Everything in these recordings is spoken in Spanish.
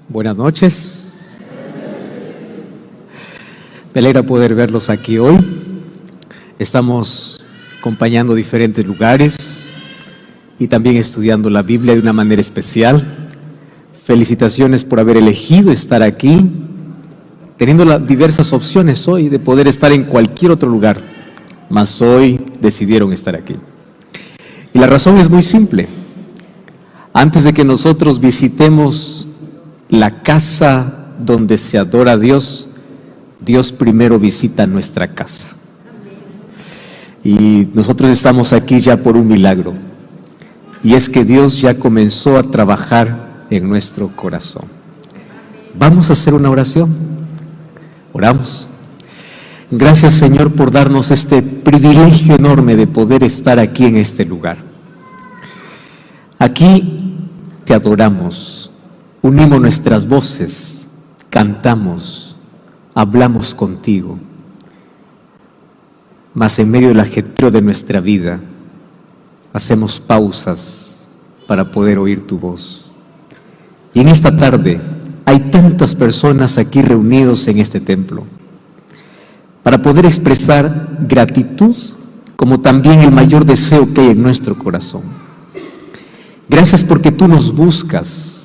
Buenas noches. Me alegra poder verlos aquí hoy. Estamos acompañando diferentes lugares y también estudiando la Biblia de una manera especial. Felicitaciones por haber elegido estar aquí, teniendo las diversas opciones hoy de poder estar en cualquier otro lugar, mas hoy decidieron estar aquí. Y la razón es muy simple. Antes de que nosotros visitemos la casa donde se adora a Dios, Dios primero visita nuestra casa. Y nosotros estamos aquí ya por un milagro. Y es que Dios ya comenzó a trabajar en nuestro corazón. Vamos a hacer una oración. Oramos. Gracias, Señor, por darnos este privilegio enorme de poder estar aquí en este lugar. Aquí te adoramos, unimos nuestras voces, cantamos, hablamos contigo. Mas en medio del ajetreo de nuestra vida, hacemos pausas para poder oír tu voz. Y en esta tarde hay tantas personas aquí reunidos en este templo para poder expresar gratitud, como también el mayor deseo que hay en nuestro corazón. Gracias porque tú nos buscas,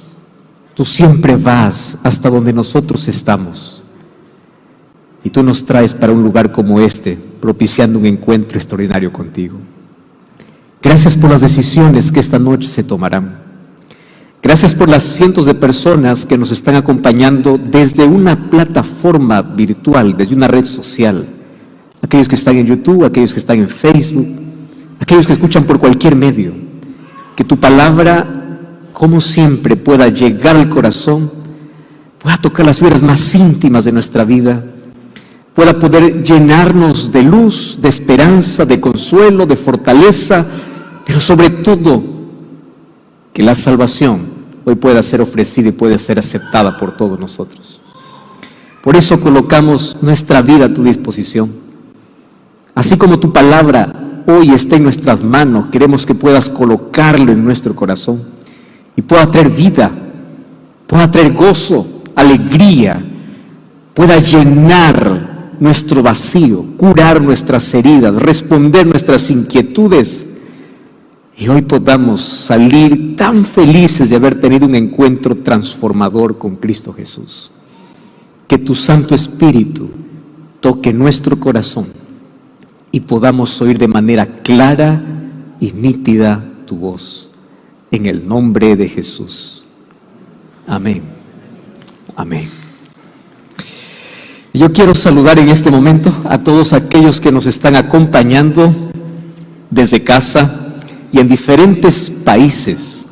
tú siempre vas hasta donde nosotros estamos y tú nos traes para un lugar como este, propiciando un encuentro extraordinario contigo. Gracias por las decisiones que esta noche se tomarán. Gracias por las cientos de personas que nos están acompañando desde una plataforma virtual, desde una red social. Aquellos que están en YouTube, aquellos que están en Facebook, aquellos que escuchan por cualquier medio. Que tu palabra, como siempre, pueda llegar al corazón, pueda tocar las fibras más íntimas de nuestra vida, pueda poder llenarnos de luz, de esperanza, de consuelo, de fortaleza, pero sobre todo, que la salvación hoy pueda ser ofrecida y pueda ser aceptada por todos nosotros. Por eso colocamos nuestra vida a tu disposición. Así como tu palabra hoy está en nuestras manos, queremos que puedas colocarlo en nuestro corazón y pueda traer vida, pueda traer gozo, alegría, pueda llenar nuestro vacío, curar nuestras heridas, responder nuestras inquietudes. Y hoy podamos salir tan felices de haber tenido un encuentro transformador con Cristo Jesús. Que tu Santo Espíritu toque nuestro corazón y podamos oír de manera clara y nítida tu voz. En el nombre de Jesús. Amén. Amén. Yo quiero saludar en este momento a todos aquellos que nos están acompañando desde casa y en diferentes países.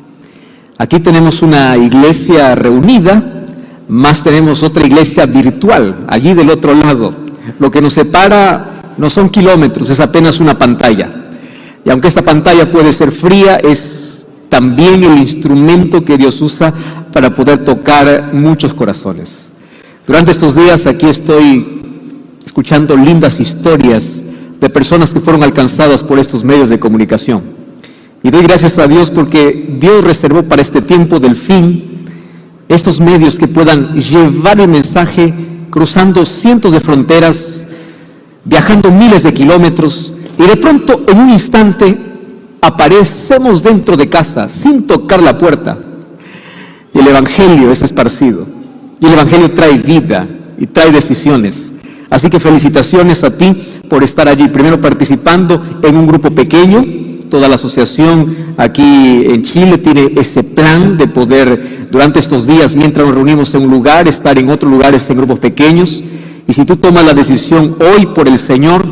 Aquí tenemos una iglesia reunida, más tenemos otra iglesia virtual, allí del otro lado. Lo que nos separa no son kilómetros, es apenas una pantalla. Y aunque esta pantalla puede ser fría, es también el instrumento que Dios usa para poder tocar muchos corazones. Durante estos días aquí estoy escuchando lindas historias de personas que fueron alcanzadas por estos medios de comunicación. Y doy gracias a Dios porque Dios reservó para este tiempo del fin estos medios que puedan llevar el mensaje cruzando cientos de fronteras, viajando miles de kilómetros, y de pronto en un instante aparecemos dentro de casa sin tocar la puerta. Y el Evangelio es esparcido, y el Evangelio trae vida y trae decisiones. Así que felicitaciones a ti por estar allí, primero participando en un grupo pequeño. Toda la asociación aquí en Chile tiene ese plan de poder, durante estos días, mientras nos reunimos en un lugar, estar en otros lugares en grupos pequeños. Y si tú tomas la decisión hoy por el Señor,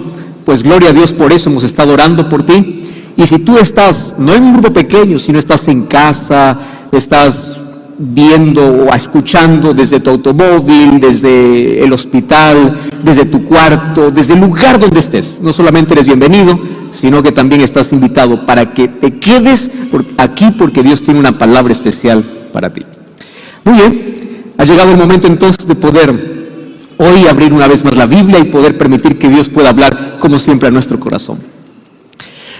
pues gloria a Dios por eso, hemos estado orando por ti. Y si tú estás, no en un grupo pequeño, sino estás en casa, estás viendo o escuchando desde tu automóvil, desde el hospital, desde tu cuarto, desde el lugar donde estés, no solamente eres bienvenido, sino que también estás invitado para que te quedes aquí porque Dios tiene una palabra especial para ti. Muy bien, ha llegado el momento entonces de poder hoy abrir una vez más la Biblia y poder permitir que Dios pueda hablar como siempre a nuestro corazón.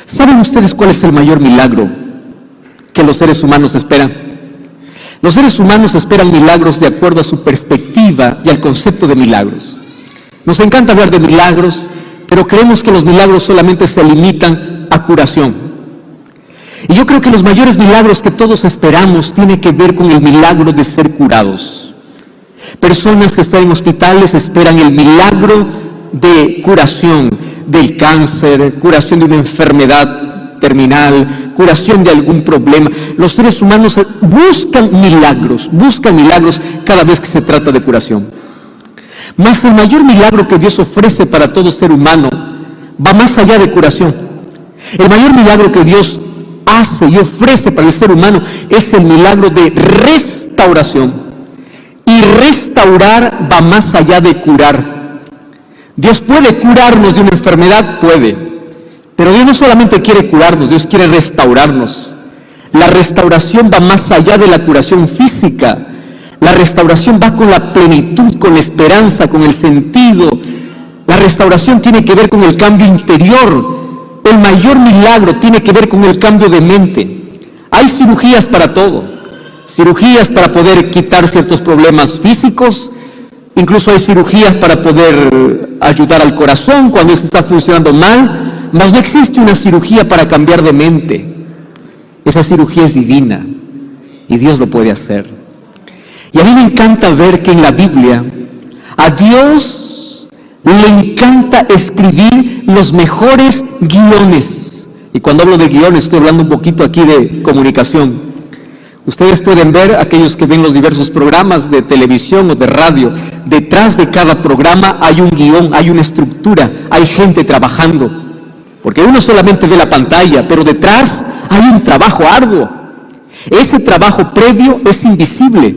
¿Saben ustedes cuál es el mayor milagro que los seres humanos esperan? Los seres humanos esperan milagros de acuerdo a su perspectiva y al concepto de milagros. Nos encanta hablar de milagros, pero creemos que los milagros solamente se limitan a curación. Y yo creo que los mayores milagros que todos esperamos tienen que ver con el milagro de ser curados. Personas que están en hospitales esperan el milagro de curación del cáncer, curación de una enfermedad terminal, curación de algún problema. Los seres humanos buscan milagros cada vez que se trata de curación. Mas el mayor milagro que Dios ofrece para todo ser humano va más allá de curación. El mayor milagro que Dios hace y ofrece para el ser humano es el milagro de restauración. Y restaurar va más allá de curar. Dios puede curarnos de una enfermedad, puede. Pero Dios no solamente quiere curarnos, Dios quiere restaurarnos. La restauración va más allá de la curación física. La restauración va con la plenitud, con la esperanza, con el sentido. La restauración tiene que ver con el cambio interior. El mayor milagro tiene que ver con el cambio de mente. Hay cirugías para todo. Cirugías para poder quitar ciertos problemas físicos. Incluso hay cirugías para poder ayudar al corazón cuando este está funcionando mal. Mas no existe una cirugía para cambiar de mente. Esa cirugía es divina y Dios lo puede hacer. Y a mí me encanta ver que en la Biblia a Dios le encanta escribir los mejores guiones. Y cuando hablo de guiones estoy hablando un poquito aquí de comunicación. Ustedes pueden ver, aquellos que ven los diversos programas de televisión o de radio, detrás de cada programa hay un guión, hay una estructura, hay gente trabajando. Porque uno solamente ve la pantalla, pero detrás hay un trabajo arduo. Ese trabajo previo es invisible.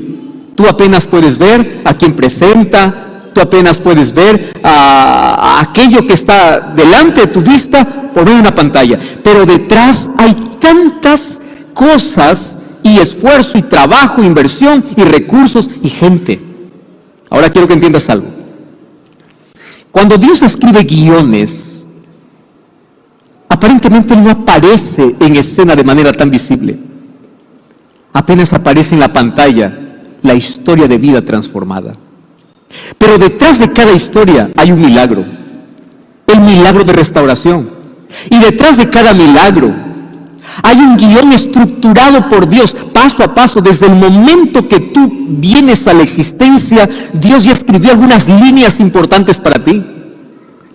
Tú apenas puedes ver a quien presenta, tú apenas puedes ver a aquello que está delante de tu vista por ver una pantalla. Pero detrás hay tantas cosas y esfuerzo y trabajo, inversión y recursos y gente. Ahora quiero que entiendas algo. Cuando Dios escribe guiones, aparentemente no aparece en escena de manera tan visible. Apenas aparece en la pantalla la historia de vida transformada. Pero detrás de cada historia hay un milagro. El milagro de restauración. Y detrás de cada milagro hay un guión estructurado por Dios, paso a paso. Desde el momento que tú vienes a la existencia, Dios ya escribió algunas líneas importantes para ti.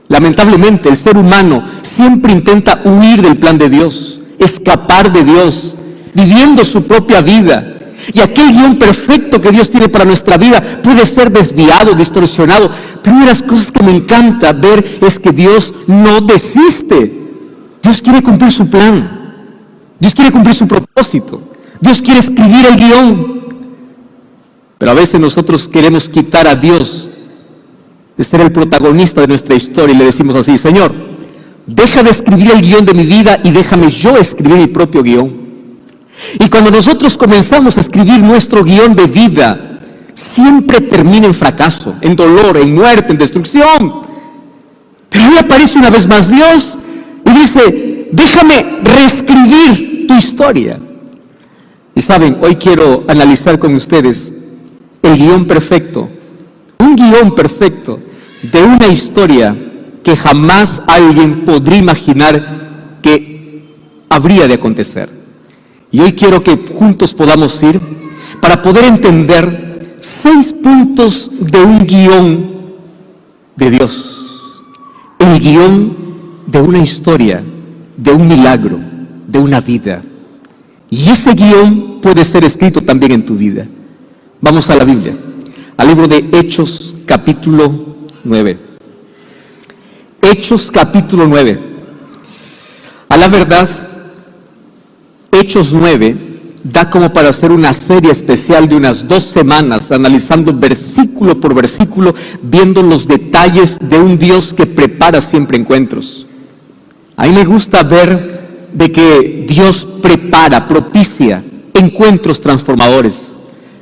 Lamentablemente, el ser humano siempre intenta huir del plan de Dios, escapar de Dios, viviendo su propia vida. Y aquel guión perfecto que Dios tiene para nuestra vida puede ser desviado, distorsionado. Pero una de las cosas que me encanta ver es que Dios no desiste. Dios quiere cumplir su plan. Dios quiere cumplir su propósito. Dios quiere escribir el guión. Pero a veces nosotros queremos quitar a Dios de ser el protagonista de nuestra historia y le decimos así: Señor, deja de escribir el guión de mi vida y déjame yo escribir mi propio guión. Y cuando nosotros comenzamos a escribir nuestro guión de vida, siempre termina en fracaso, en dolor, en muerte, en destrucción. Pero ahí aparece una vez más Dios y dice: déjame reescribir tu historia. Y saben, hoy quiero analizar con ustedes el guión perfecto, un guión perfecto de una historia que jamás alguien podría imaginar que habría de acontecer. Y hoy quiero que juntos podamos ir para poder entender 6 puntos de un guión de Dios. El guión de una historia, de un milagro, de una vida. Y ese guión puede ser escrito también en tu vida. Vamos a la Biblia, al libro de Hechos, capítulo 9. Hechos, capítulo 9. A la verdad, Hechos 9 da como para hacer una serie especial de unas 2 semanas, analizando versículo por versículo, viendo los detalles de un Dios que prepara siempre encuentros. A mí me gusta ver de que Dios prepara, propicia encuentros transformadores.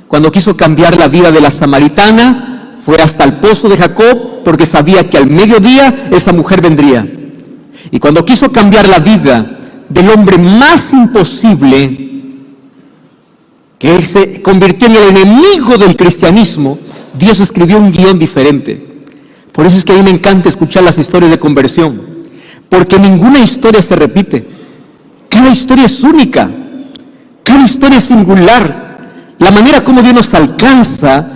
Cuando quiso cambiar la vida de la samaritana, fue hasta el pozo de Jacob, porque sabía que al mediodía esa mujer vendría. Y cuando quiso cambiar la vida del hombre más imposible que se convirtió en el enemigo del cristianismo, Dios escribió un guión diferente. Por eso es que a mí me encanta escuchar las historias de conversión, porque ninguna historia se repite. Cada historia es única, cada historia es singular. La manera como Dios nos alcanza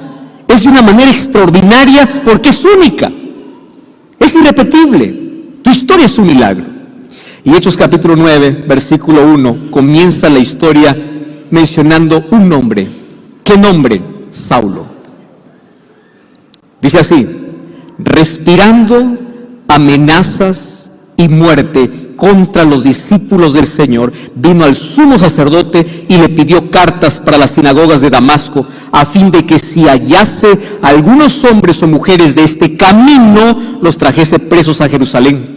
es de una manera extraordinaria porque es única, es irrepetible. Tu historia es un milagro. Y Hechos capítulo 9, versículo 1, comienza la historia mencionando un nombre. ¿Qué nombre? Saulo. Dice así: respirando amenazas y muerte contra los discípulos del Señor, vino al sumo sacerdote y le pidió cartas para las sinagogas de Damasco, a fin de que si hallase a algunos hombres o mujeres de este camino, los trajese presos a Jerusalén.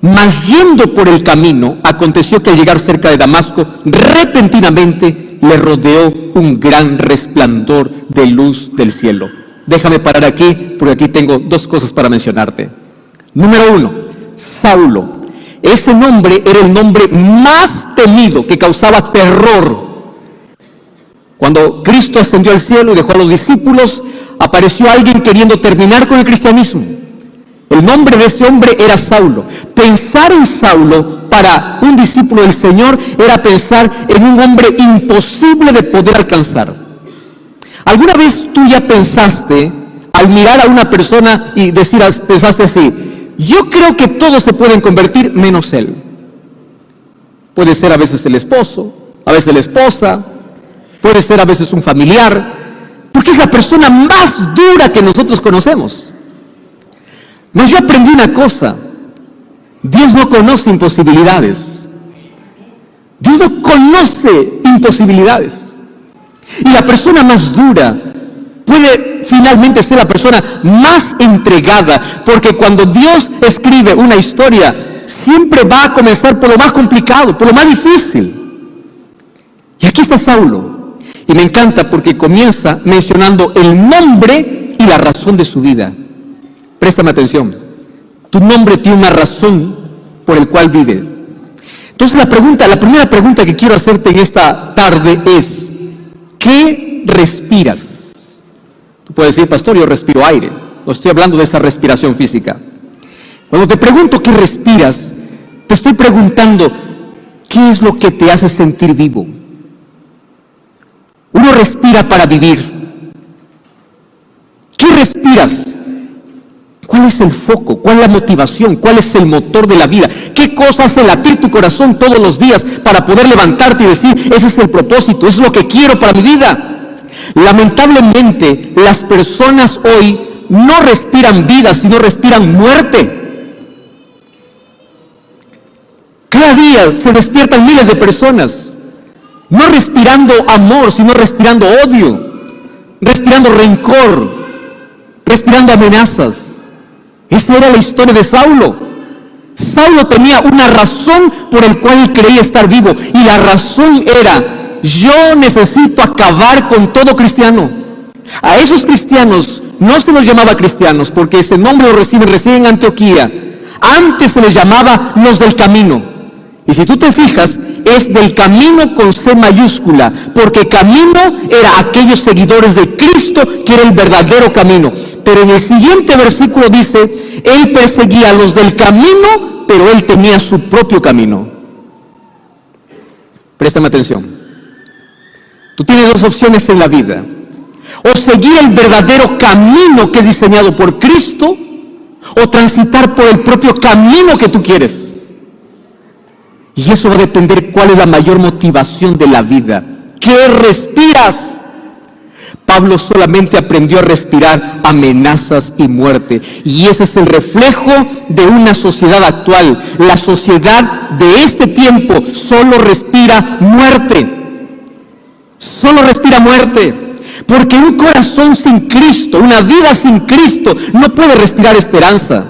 Mas yendo por el camino, aconteció que al llegar cerca de Damasco, repentinamente le rodeó un gran resplandor de luz del cielo. Déjame parar aquí, porque aquí tengo dos cosas para mencionarte. Número 1, Saulo. Ese nombre era el nombre más temido, que causaba terror. Cuando Cristo ascendió al cielo y dejó a los discípulos, apareció alguien queriendo terminar con el cristianismo. El nombre de ese hombre era Saulo. Pensar en Saulo para un discípulo del Señor era pensar en un hombre imposible de poder alcanzar. ¿Alguna vez tú ya pensaste, al mirar a una persona y pensaste así: yo creo que todos se pueden convertir menos él? Puede ser a veces el esposo, a veces la esposa, puede ser a veces un familiar, porque es la persona más dura que nosotros conocemos. Mas yo aprendí una cosa: Dios no conoce imposibilidades. Dios no conoce imposibilidades. Y la persona más dura puede finalmente ser la persona más entregada, porque cuando Dios escribe una historia, siempre va a comenzar por lo más complicado, por lo más difícil. Y aquí está Saulo. Y me encanta porque comienza mencionando el nombre y la razón de su vida. Préstame atención. Tu nombre tiene una razón por el cual vives. Entonces la primera pregunta que quiero hacerte en esta tarde es: ¿qué respiras? Tú puedes decir: pastor, yo respiro aire. No estoy hablando de esa respiración física. Cuando te pregunto qué respiras, te estoy preguntando: ¿qué es lo que te hace sentir vivo? Uno respira para vivir. ¿Qué respiras? ¿Cuál es el foco? ¿Cuál es la motivación? ¿Cuál es el motor de la vida? ¿Qué cosa hace latir tu corazón todos los días para poder levantarte y decir: ese es el propósito, eso es lo que quiero para mi vida? Lamentablemente, las personas hoy no respiran vida, sino respiran muerte. Cada día se despiertan miles de personas, no respirando amor, sino respirando odio, respirando rencor, respirando amenazas. Esa era la historia de Saulo. Saulo tenía una razón por la cual él creía estar vivo, y la razón era: yo necesito acabar con todo cristiano. A esos cristianos no se los llamaba cristianos, porque ese nombre lo reciben recién en Antioquía. Antes se les llamaba los del camino. Y si tú te fijas, es del camino con C mayúscula, porque camino era aquellos seguidores de Cristo, que era el verdadero camino. Pero en el siguiente versículo dice: él perseguía a los del camino, pero él tenía su propio camino. Préstame atención. Tú tienes dos opciones en la vida: o seguir el verdadero camino que es diseñado por Cristo, o transitar por el propio camino que tú quieres. Y eso va a depender cuál es la mayor motivación de la vida. ¿Qué respiras? Pablo solamente aprendió a respirar amenazas y muerte. Y ese es el reflejo de una sociedad actual. La sociedad de este tiempo solo respira muerte. Solo respira muerte. Porque un corazón sin Cristo, una vida sin Cristo, no puede respirar esperanza.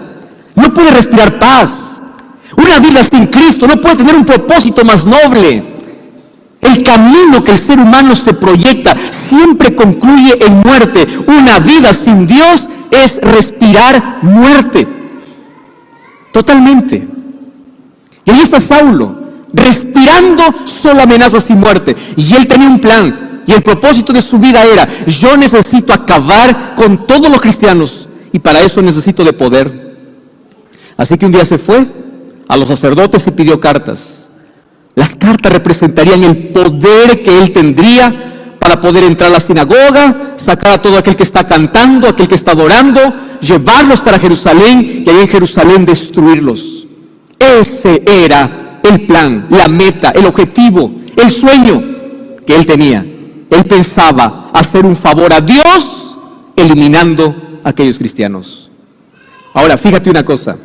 No puede respirar paz. Una vida sin Cristo no puede tener un propósito más noble. El camino que el ser humano se proyecta siempre concluye en muerte. Una vida sin Dios es respirar muerte. Totalmente. Y ahí está Saulo, respirando solo amenazas y muerte. Y él tenía un plan. Y el propósito de su vida era: yo necesito acabar con todos los cristianos, y para eso necesito de poder. Así que un día se fue a los sacerdotes y pidió cartas. Las cartas representarían el poder que él tendría para poder entrar a la sinagoga, sacar a todo aquel que está cantando, aquel que está adorando, llevarlos para Jerusalén y ahí en Jerusalén destruirlos. Ese era el plan, la meta, el objetivo, el sueño que él tenía. Él pensaba hacer un favor a Dios eliminando a aquellos cristianos. Ahora, fíjate una cosa.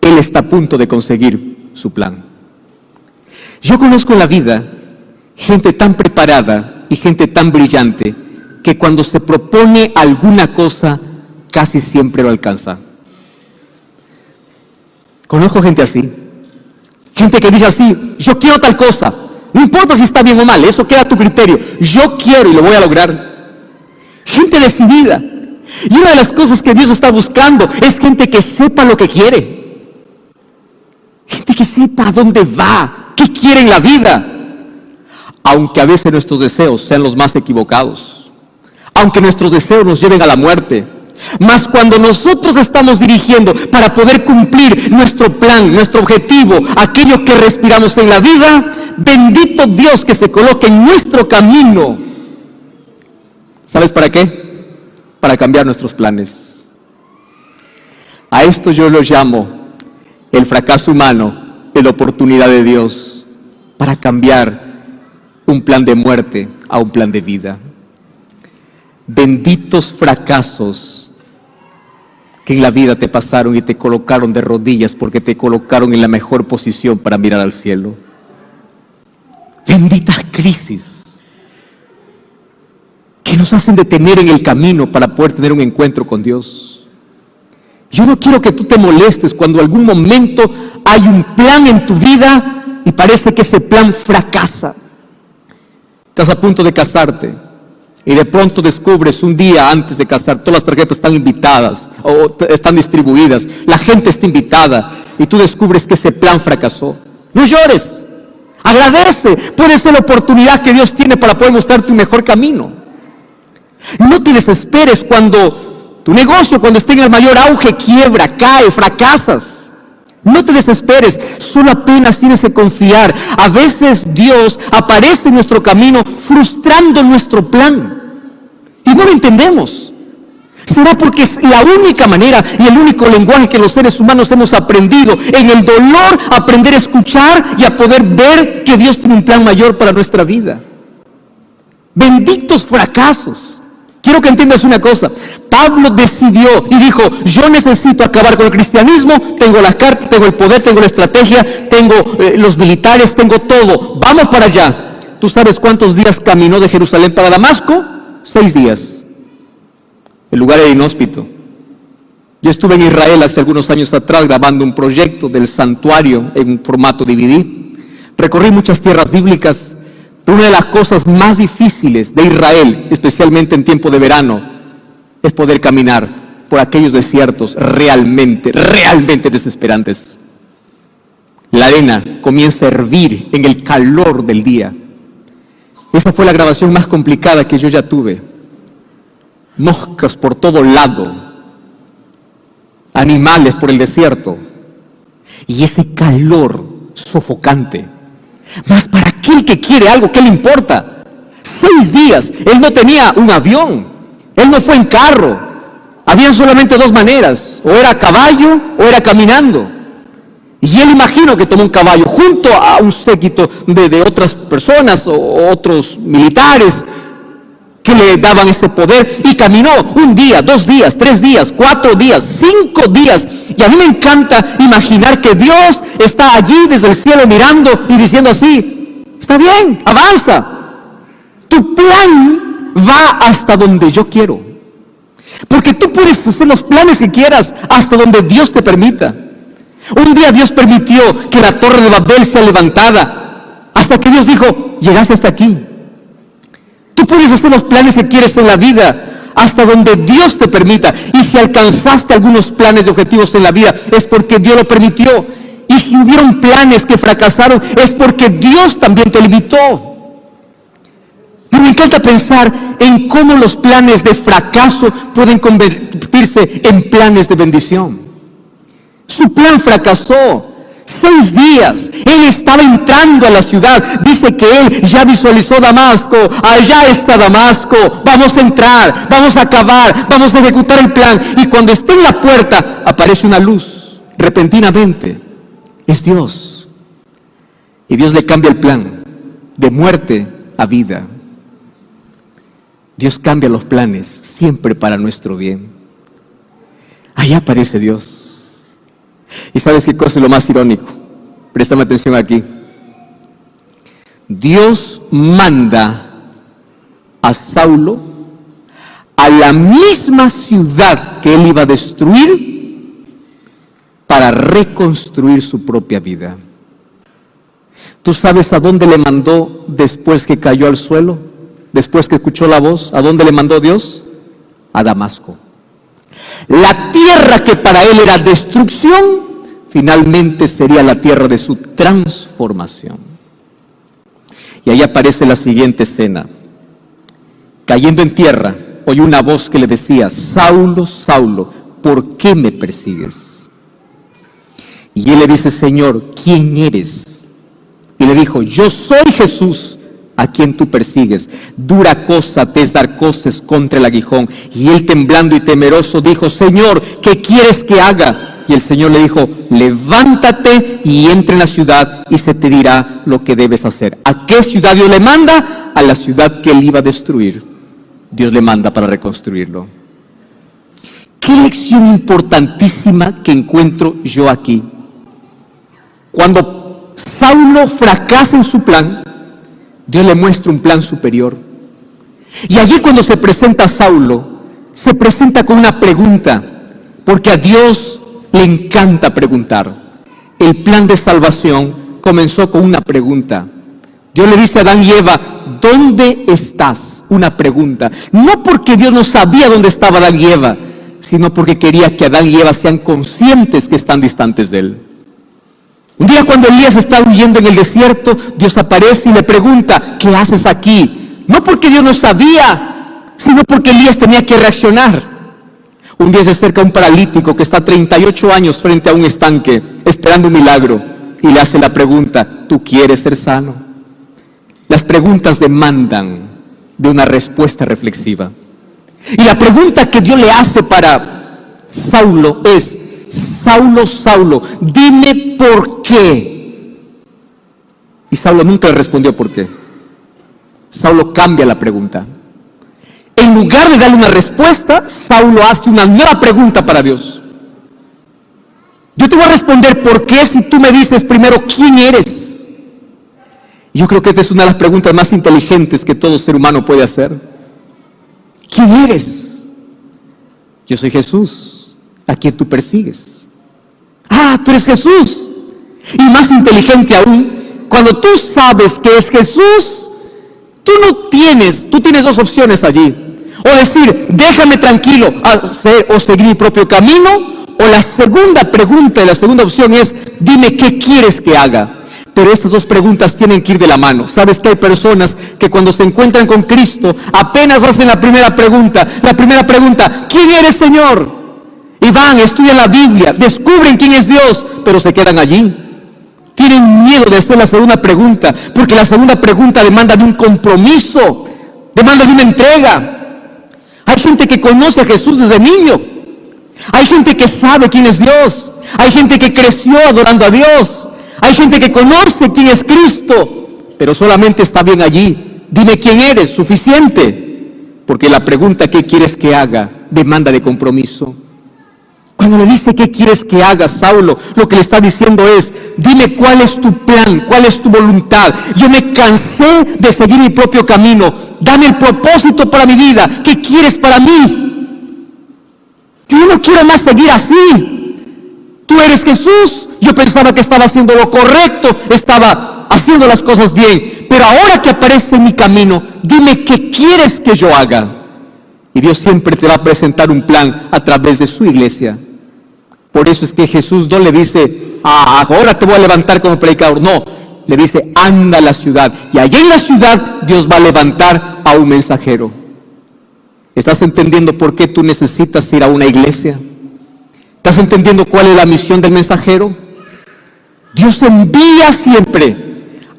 Él está a punto de conseguir su plan. Yo conozco en la vida gente tan preparada y gente tan brillante que cuando se propone alguna cosa casi siempre lo alcanza. Conozco gente así. Gente que dice así: yo quiero tal cosa. No importa si está bien o mal, eso queda a tu criterio. Yo quiero y lo voy a lograr. Gente decidida. Y una de las cosas que Dios está buscando es gente que sepa lo que quiere. Gente que sepa a dónde va, qué quiere en la vida. Aunque a veces nuestros deseos sean los más equivocados. Aunque nuestros deseos nos lleven a la muerte. Mas cuando nosotros estamos dirigiendo para poder cumplir nuestro plan, nuestro objetivo, aquello que respiramos en la vida, bendito Dios que se coloque en nuestro camino. ¿Sabes para qué? Para cambiar nuestros planes. A esto yo lo llamo el fracaso humano de la oportunidad de Dios para cambiar un plan de muerte a un plan de vida. Benditos fracasos que en la vida te pasaron y te colocaron de rodillas porque te colocaron en la mejor posición para mirar al cielo. Benditas crisis que nos hacen detener en el camino para poder tener un encuentro con Dios. Yo no quiero que tú te molestes cuando algún momento hay un plan en tu vida y parece que ese plan fracasa. Estás a punto de casarte y de pronto descubres un día antes de casar, todas las tarjetas están invitadas o están distribuidas, la gente está invitada y tú descubres que ese plan fracasó. No llores, agradece, puede ser la oportunidad que Dios tiene para poder mostrarte un mejor camino. No te desesperes cuando tu negocio, cuando esté en el mayor auge, quiebra, cae, fracasas. No te desesperes, solo apenas tienes que confiar. A veces Dios aparece en nuestro camino frustrando nuestro plan. Y no lo entendemos. Será porque es la única manera y el único lenguaje que los seres humanos hemos aprendido. En el dolor, aprender a escuchar y a poder ver que Dios tiene un plan mayor para nuestra vida. Benditos fracasos. Quiero que entiendas una cosa. Pablo decidió y dijo: yo necesito acabar con el cristianismo, tengo las cartas, tengo el poder, tengo la estrategia, tengo los militares, tengo todo. Vamos para allá. ¿Tú sabes cuántos días caminó de Jerusalén para Damasco? 6 días. El lugar era inhóspito. Yo estuve en Israel hace algunos años atrás grabando un proyecto del santuario en un formato DVD. Recorrí muchas tierras bíblicas. Una de las cosas más difíciles de Israel, especialmente en tiempo de verano, es poder caminar por aquellos desiertos realmente desesperantes. La arena comienza a hervir en el calor del día. Esa fue la grabación más complicada que yo ya tuve. Moscas por todo lado, animales por el desierto y ese calor sofocante. Mas para aquel que quiere algo, ¿qué le importa? 6 días, él no tenía un avión, él no fue en carro, había solamente 2 maneras, o era a caballo o era caminando. Y él imagino que tomó un caballo junto a un séquito de otras personas o otros militares que le daban ese poder y caminó 1 día, 2 días, 3 días, 4 días, 5 días. Y a mí me encanta imaginar que Dios está allí desde el cielo mirando y diciendo así: está bien, avanza. Tu plan va hasta donde yo quiero. Porque tú puedes hacer los planes que quieras hasta donde Dios te permita. Un día Dios permitió que la torre de Babel sea levantada, hasta que Dios dijo: llegaste hasta aquí. Tú puedes hacer los planes que quieres en la vida hasta donde Dios te permita. Y si alcanzaste algunos planes y objetivos en la vida, es porque Dios lo permitió. Y si hubieron planes que fracasaron, es porque Dios también te limitó. Y me encanta pensar en cómo los planes de fracaso pueden convertirse en planes de bendición. Su plan fracasó. 6 días. Él estaba entrando a la ciudad. Dice que él ya visualizó Damasco. Allá está Damasco. Vamos a entrar, vamos a acabar, vamos a ejecutar el plan. Y cuando esté en la puerta, aparece una luz. Repentinamente. Es Dios. Y Dios le cambia el plan. De muerte a vida. Dios cambia los planes. Siempre para nuestro bien. Allá aparece Dios. ¿Y sabes qué cosa es lo más irónico? Préstame atención aquí. Dios manda a Saulo a la misma ciudad que él iba a destruir para reconstruir su propia vida. ¿Tú sabes a dónde le mandó después que cayó al suelo? Después que escuchó la voz, ¿a dónde le mandó Dios? A Damasco. La tierra que para él era destrucción, finalmente sería la tierra de su transformación. Y ahí aparece la siguiente escena. Cayendo en tierra, oyó una voz que le decía: Saulo, Saulo, ¿por qué me persigues? Y él le dice: Señor, ¿quién eres? Y le dijo: yo soy Jesús, a quien tú persigues. Dura cosa te es dar coces contra el aguijón. Y él, temblando y temeroso, dijo: Señor, ¿qué quieres que haga? Y el Señor le dijo: levántate y entra en la ciudad y se te dirá lo que debes hacer. ¿A qué ciudad Dios le manda? A la ciudad que él iba a destruir. Dios le manda para reconstruirlo. Qué lección importantísima que encuentro yo aquí. Cuando Saulo fracasa en su plan, Dios le muestra un plan superior. Y allí, cuando se presenta a Saulo, se presenta con una pregunta, porque a Dios le encanta preguntar. El plan de salvación comenzó con una pregunta. Dios le dice a Adán y Eva: ¿dónde estás? Una pregunta. No porque Dios no sabía dónde estaba Adán y Eva, sino porque quería que Adán y Eva sean conscientes que están distantes de él. Un día, cuando Elías está huyendo en el desierto, Dios aparece y le pregunta: ¿qué haces aquí? No porque Dios no sabía, sino porque Elías tenía que reaccionar. Un día se acerca un paralítico que está 38 años frente a un estanque, esperando un milagro, y le hace la pregunta: ¿tú quieres ser sano? Las preguntas demandan de una respuesta reflexiva. Y la pregunta que Dios le hace para Saulo es: Saulo, Saulo, dime por qué. Y Saulo nunca le respondió por qué. Saulo cambia la pregunta. En lugar de darle una respuesta, Saulo hace una nueva pregunta para Dios. Yo te voy a responder por qué si tú me dices primero quién eres. Y yo creo que esta es una de las preguntas más inteligentes que todo ser humano puede hacer. ¿Quién eres? Yo soy Jesús, a quien tú persigues. Ah, tú eres Jesús. Y más inteligente aún, cuando tú sabes que es Jesús, tú tienes 2 opciones allí. O decir: déjame tranquilo, hacer o seguir mi propio camino. O la segunda pregunta y la segunda opción es: dime qué quieres que haga. Pero estas 2 preguntas tienen que ir de la mano. Sabes que hay personas que cuando se encuentran con Cristo apenas hacen la primera pregunta. La primera pregunta: ¿quién eres, Señor? Y van, estudian la Biblia, descubren quién es Dios, pero se quedan allí. Tienen miedo de hacer la segunda pregunta, porque la segunda pregunta demanda de un compromiso, demanda de una entrega. Hay gente que conoce a Jesús desde niño. Hay gente que sabe quién es Dios. Hay gente que creció adorando a Dios. Hay gente que conoce quién es Cristo, pero solamente está bien allí. Dime quién eres, suficiente. Porque la pregunta ¿qué quieres que haga? Demanda de compromiso. Cuando le dice ¿qué quieres que haga, Saulo? Lo que le está diciendo es: dime cuál es tu plan, cuál es tu voluntad. Yo me cansé de seguir mi propio camino. Dame el propósito para mi vida. ¿Qué quieres para mí? Yo no quiero más seguir así. Tú eres Jesús. Yo pensaba que estaba haciendo lo correcto, estaba haciendo las cosas bien. Pero ahora que aparece en mi camino, dime qué quieres que yo haga. Y Dios siempre te va a presentar un plan a través de su iglesia. Por eso es que Jesús no le dice: ahora te voy a levantar como predicador. No, le dice, anda a la ciudad. Y allá en la ciudad Dios va a levantar a un mensajero. ¿Estás entendiendo por qué tú necesitas ir a una iglesia? ¿Estás entendiendo cuál es la misión del mensajero? Dios envía siempre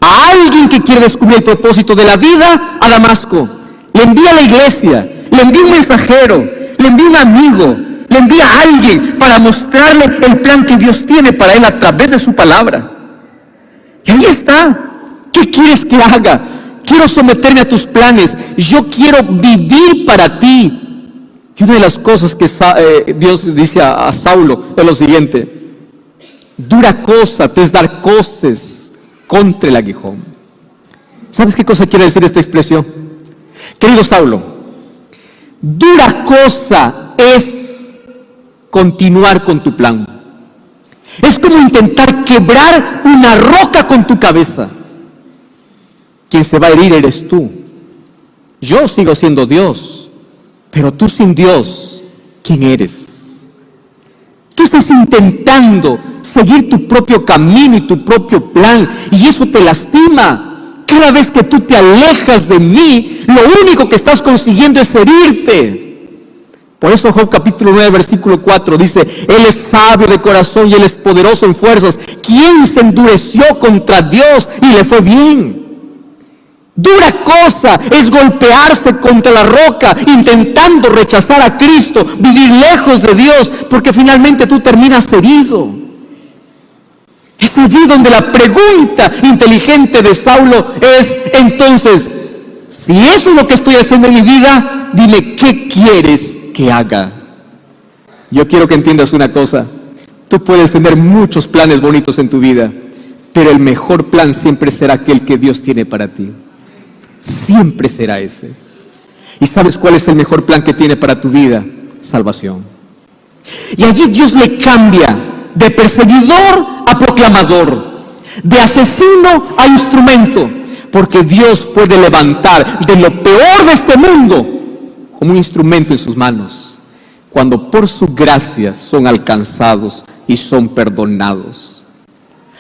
a alguien que quiere descubrir el propósito de la vida a Damasco. Le envía a la iglesia, le envía un mensajero, le envía un amigo, le envía a alguien para mostrarle el plan que Dios tiene para él a través de su palabra. Y ahí está. ¿Qué quieres que haga? Quiero someterme a tus planes. Yo quiero vivir para ti. Y una de las cosas que Dios dice a Saulo es lo siguiente: dura cosa te es dar coces contra el aguijón. ¿Sabes qué cosa quiere decir esta expresión? Querido Saulo, dura cosa es continuar con tu plan. Es como intentar quebrar una roca con tu cabeza. Quien se va a herir eres tú. Yo sigo siendo Dios, pero tú sin Dios, ¿quién eres? Tú estás intentando seguir tu propio camino y tu propio plan, y eso te lastima. Cada vez que tú te alejas de mí, lo único que estás consiguiendo es herirte. Por eso Job capítulo 9, versículo 4 dice, Él es sabio de corazón y Él es poderoso en fuerzas. ¿Quién se endureció contra Dios y le fue bien? Dura cosa es golpearse contra la roca, intentando rechazar a Cristo, vivir lejos de Dios, porque finalmente tú terminas herido. Es allí donde la pregunta inteligente de Saulo es, entonces, si eso es lo que estoy haciendo en mi vida, dime, ¿qué quieres que haga? Yo quiero que entiendas una cosa. Tú puedes tener muchos planes bonitos en tu vida, pero el mejor plan siempre será aquel que Dios tiene para ti. Siempre será ese. ¿Y sabes cuál es el mejor plan que tiene para tu vida? Salvación. Y allí Dios le cambia de perseguidor a proclamador, de asesino a instrumento, porque Dios puede levantar de lo peor de este mundo como un instrumento en sus manos, cuando por su gracia son alcanzados y son perdonados.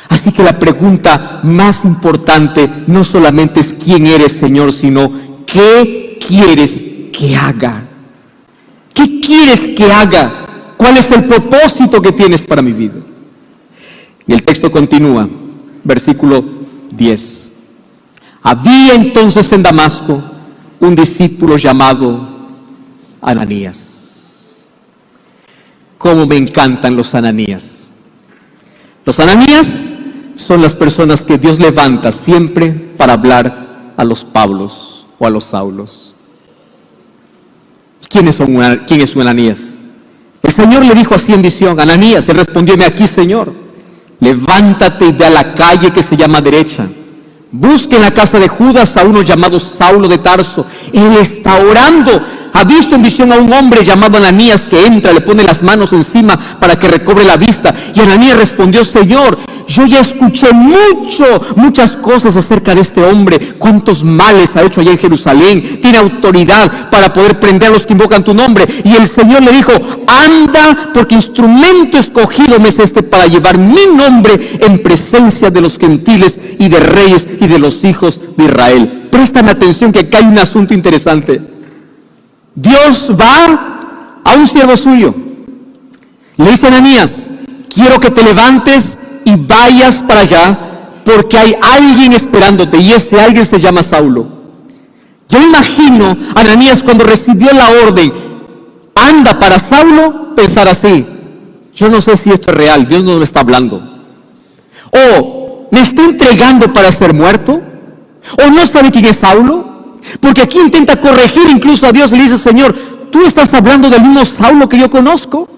Así que la pregunta más importante no solamente es quién eres, Señor, sino ¿qué quieres que haga? ¿Qué quieres que haga? ¿Cuál es el propósito que tienes para mi vida? Y el texto continúa, versículo 10. Había entonces en Damasco un discípulo llamado Ananías. Cómo me encantan los Ananías. Los Ananías son las personas que Dios levanta siempre para hablar a los Pablos o a los Saulos. ¿Quién es un Ananías? El Señor le dijo así en visión, Ananías, él respondió, heme aquí, Señor. Levántate y ve a la calle que se llama derecha. Busque en la casa de Judas a uno llamado Saulo de Tarso. Él está orando. Ha visto en visión a un hombre llamado Ananías que entra, le pone las manos encima para que recobre la vista. Y Ananías respondió, Señor, yo ya escuché muchas cosas acerca de este hombre. Cuántos males ha hecho allá en Jerusalén. Tiene autoridad para poder prender a los que invocan tu nombre. Y el Señor le dijo, anda, porque instrumento escogido me es este para llevar mi nombre en presencia de los gentiles y de reyes y de los hijos de Israel. Préstame atención que acá hay un asunto interesante. Dios va a un siervo suyo. Le dice a Ananías, quiero que te levantes y vayas para allá, porque hay alguien esperándote, y ese alguien se llama Saulo. Yo imagino a Ananías cuando recibió la orden, anda para Saulo, pensar así, yo no sé si esto es real, Dios no me está hablando. O, ¿me está entregando para ser muerto? ¿O no sabe quién es Saulo? Porque aquí intenta corregir incluso a Dios y le dice, Señor, ¿tú estás hablando del mismo Saulo que yo conozco?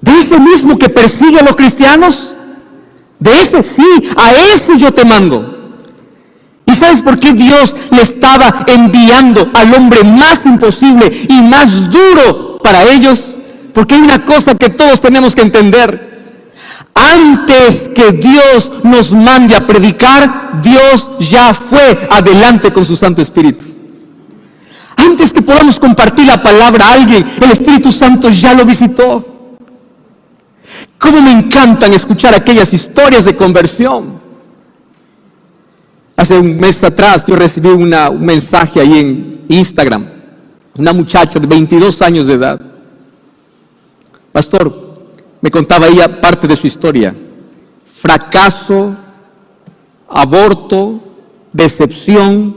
¿De ese mismo que persigue a los cristianos? De ese, sí, a ese yo te mando. ¿Y sabes por qué Dios le estaba enviando al hombre más imposible y más duro para ellos? Porque hay una cosa que todos tenemos que entender. Antes que Dios nos mande a predicar, Dios ya fue adelante con su Santo Espíritu. Antes que podamos compartir la palabra a alguien, el Espíritu Santo ya lo visitó. ¿Cómo me encantan escuchar aquellas historias de conversión? Hace un mes atrás yo recibí un mensaje ahí en Instagram, una muchacha de 22 años de edad. Pastor, me contaba ella parte de su historia: fracaso, aborto, decepción,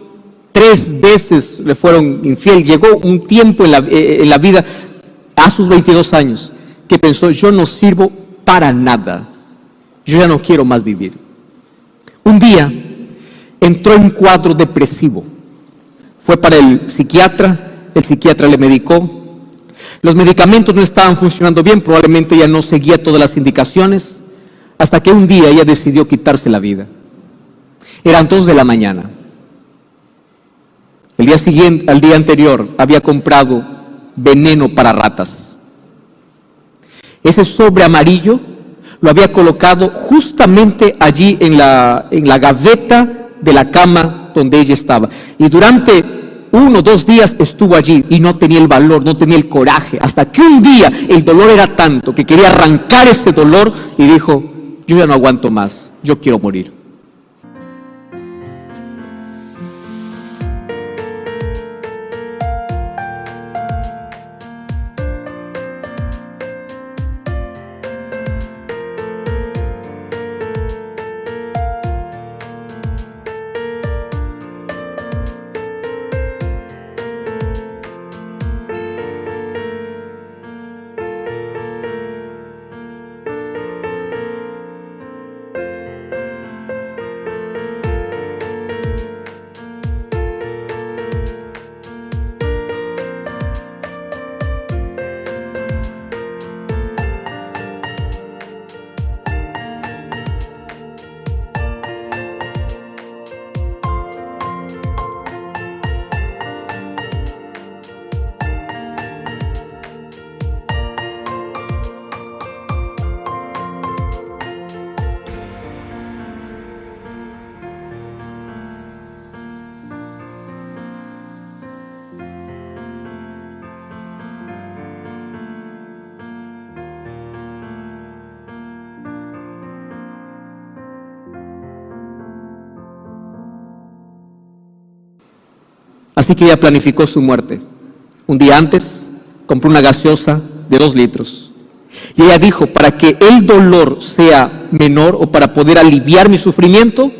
3 veces le fueron infiel. Llegó un tiempo en la vida, a sus 22 años, que pensó: yo no sirvo para nada, yo ya no quiero más vivir. Un día entró en un cuadro depresivo, fue para el psiquiatra le medicó. Los medicamentos no estaban funcionando bien, probablemente ella no seguía todas las indicaciones, hasta que un día ella decidió quitarse la vida. Eran 2 de la mañana. El día siguiente, al día anterior, había comprado veneno para ratas. Ese sobre amarillo lo había colocado justamente allí en la gaveta de la cama donde ella estaba. Y durante 1 o 2 días estuvo allí y no tenía el valor, no tenía el coraje, hasta que un día el dolor era tanto que quería arrancar ese dolor y dijo: yo ya no aguanto más, yo quiero morir. Así que ella planificó su muerte. Un día antes compró una gaseosa de 2 litros. Y ella dijo: para que el dolor sea menor, o para poder aliviar mi sufrimiento,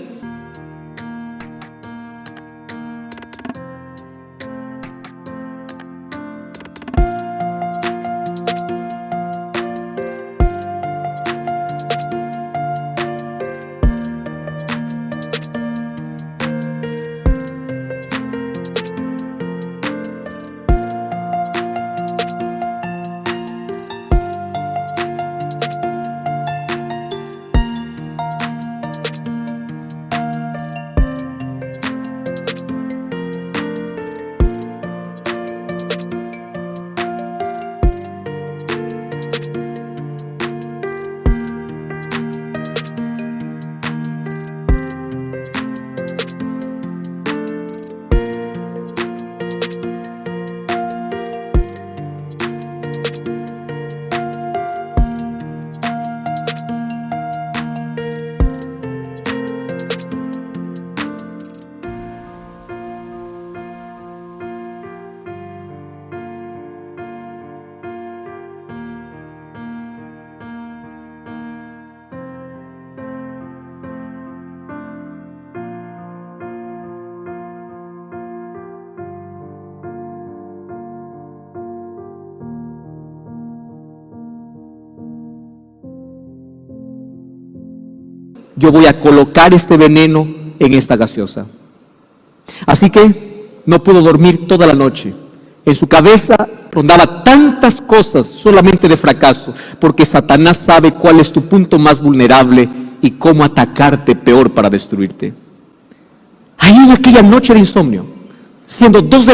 yo voy a colocar este veneno en esta gaseosa. Así que no pudo dormir toda la noche. En su cabeza rondaba tantas cosas solamente de fracaso, porque Satanás sabe cuál es tu punto más vulnerable y cómo atacarte peor para destruirte. Ahí en aquella noche de insomnio, siendo 2 de